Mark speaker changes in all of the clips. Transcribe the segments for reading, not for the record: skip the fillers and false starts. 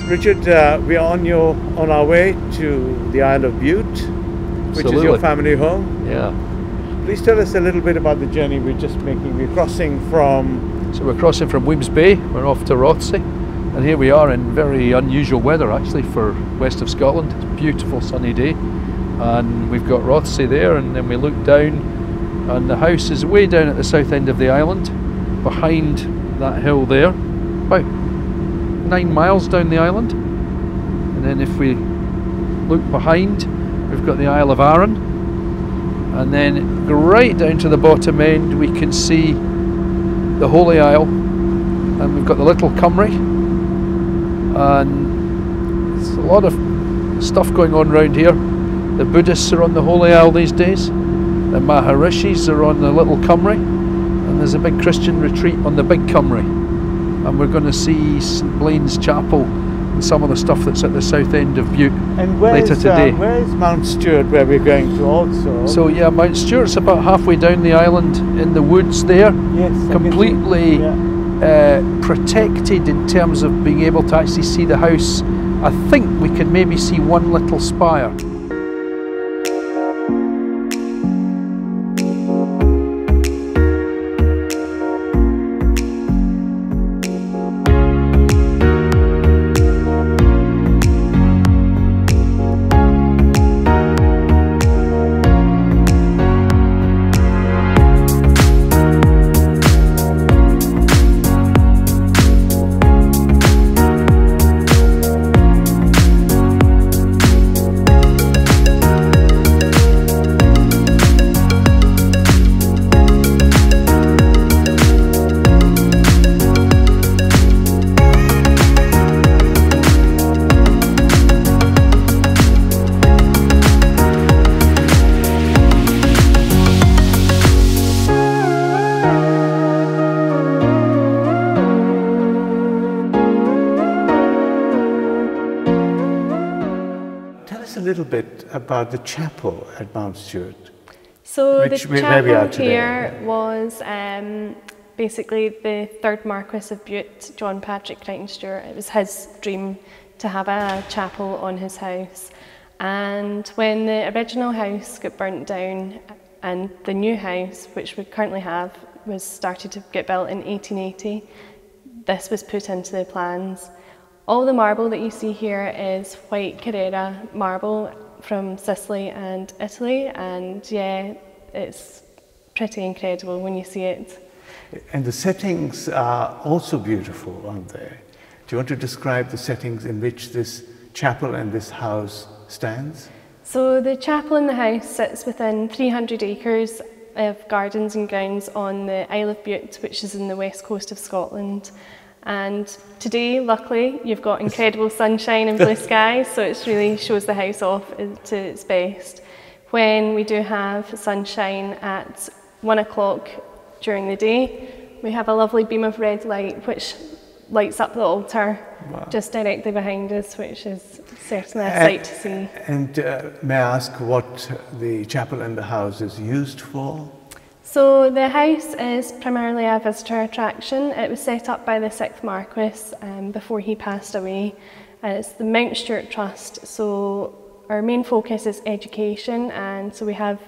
Speaker 1: Richard, we are on our way to the Isle of Bute, which is your family home.
Speaker 2: Yeah.
Speaker 1: Please tell us a little bit about the journey we're just making. We're crossing from...
Speaker 2: So we're crossing from Weems Bay, we're off to Rothesay, and here we are in very unusual weather actually for west of Scotland. It's a beautiful sunny day, and we've got Rothesay there, and then we look down, and the house is way down at the south end of the island, behind that hill there, about 9 miles down the island. And then if we look behind, we've got the Isle of Arran, and then right down to the bottom end we can see the Holy Isle, and we've got the Little Cymru, and there's a lot of stuff going on around here. The Buddhists are on the Holy Isle these days, the Maharishis are on the Little Cymru, and there's a big Christian retreat on the Big Cymru. And we're going to see St Blaine's Chapel and some of the stuff that's at the south end of Bute later today.
Speaker 1: Where is Mount Stuart, where we're going to also?
Speaker 2: So yeah, Mount Stuart's about halfway down the island in the woods there.
Speaker 1: Yes,
Speaker 2: completely protected in terms of being able to actually see the house. I think we can maybe see one little spire.
Speaker 1: A little bit about the chapel at Mount Stuart.
Speaker 3: So the chapel here was basically the third Marquess of Bute, John Patrick Crichton Stuart. It was his dream to have a chapel on his house, and when the original house got burnt down and the new house, which we currently have, was started to get built in 1880, this was put into the plans. All the marble that you see here is white Carrara marble from Sicily and Italy, and yeah, it's pretty incredible when you see it.
Speaker 1: And the settings are also beautiful, aren't they? Do you want to describe the settings in which this chapel and this house stands?
Speaker 3: So the chapel and the house sits within 300 acres of gardens and grounds on the Isle of Bute, which is in the west coast of Scotland. And today, luckily, you've got incredible sunshine and blue skies, so it really shows the house off to its best. When we do have sunshine at 1 o'clock during the day, we have a lovely beam of red light which lights up the altar just directly behind us, which is certainly a sight to see.
Speaker 1: And may I ask what the chapel and the house is used for?
Speaker 3: So the house is primarily a visitor attraction. It was set up by the 6th Marquess before he passed away. It's the Mount Stuart Trust, so our main focus is education, and so we have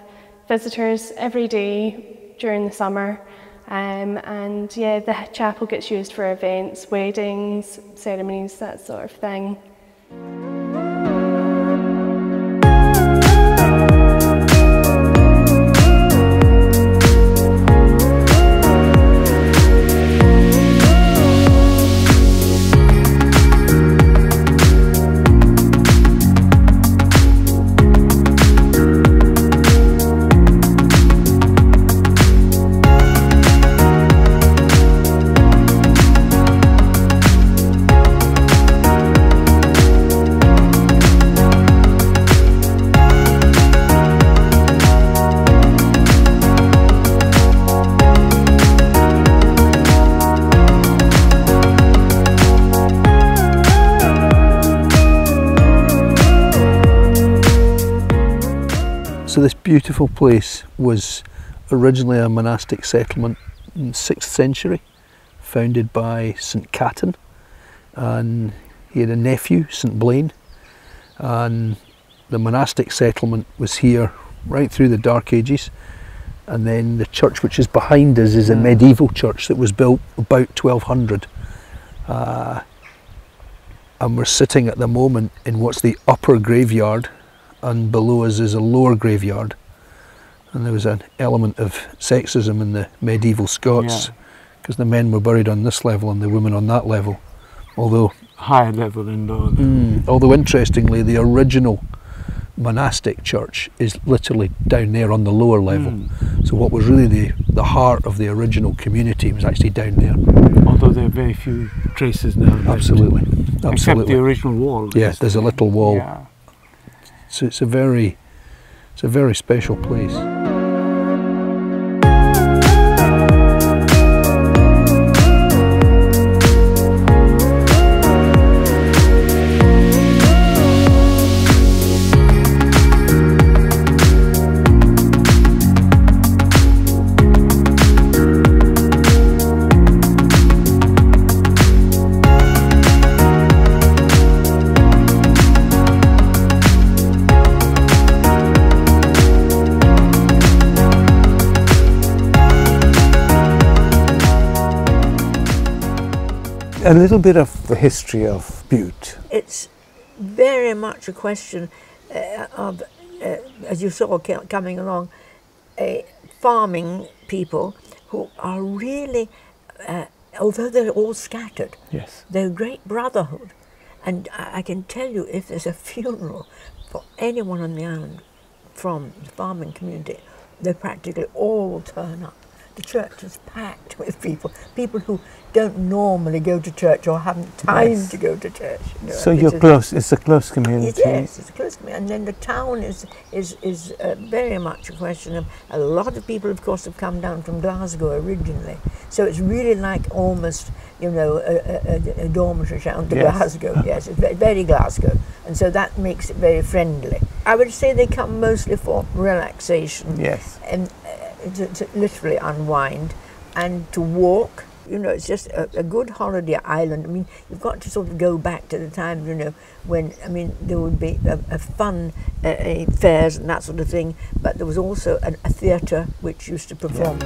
Speaker 3: visitors every day during the summer, and yeah, the chapel gets used for events, weddings, ceremonies, that sort of thing.
Speaker 2: So this beautiful place was originally a monastic settlement in the 6th century, founded by St Caton, and He had a nephew, St Blaine, and the monastic settlement was here right through the Dark Ages. And then the church which is behind us is a medieval church that was built about 1200. And we're sitting at the moment in what's the upper graveyard, and below us is a lower graveyard. And there was an element of sexism in the medieval Scots, because the men were buried on this level and the women on that level. Although
Speaker 1: higher level than those.
Speaker 2: Although interestingly, the original monastic church is literally down there on the lower level. So what was really the heart of the original community was actually down there.
Speaker 1: Although there are very few traces now.
Speaker 2: Absolutely.
Speaker 1: Except the original wall.
Speaker 2: Yeah, there's a little wall. Yeah. So it's a very special place.
Speaker 1: A little bit of the history of Bute.
Speaker 4: It's very much a question of, as you saw coming along, farming people who are really, although they're all scattered, they're a great brotherhood. And I can tell you, if there's a funeral for anyone on the island from the farming community, they practically all turn up. The church is packed with people who don't normally go to church or haven't time to go to church. You know,
Speaker 1: so you're close. It's a close community.
Speaker 4: Yes, it's a close community. And then the town is very much a question of, a lot of people, of course, have come down from Glasgow originally. So it's really like almost, you know, a dormitory town to Glasgow. Yes, it's very Glasgow. And so that makes it very friendly. I would say they come mostly for relaxation.
Speaker 1: Yes.
Speaker 4: And to literally unwind and to walk. You know, it's just a good holiday island. I mean, you've got to sort of go back to the time, you know, when, I mean, there would be a fun fairs and that sort of thing, but there was also a theatre which used to perform.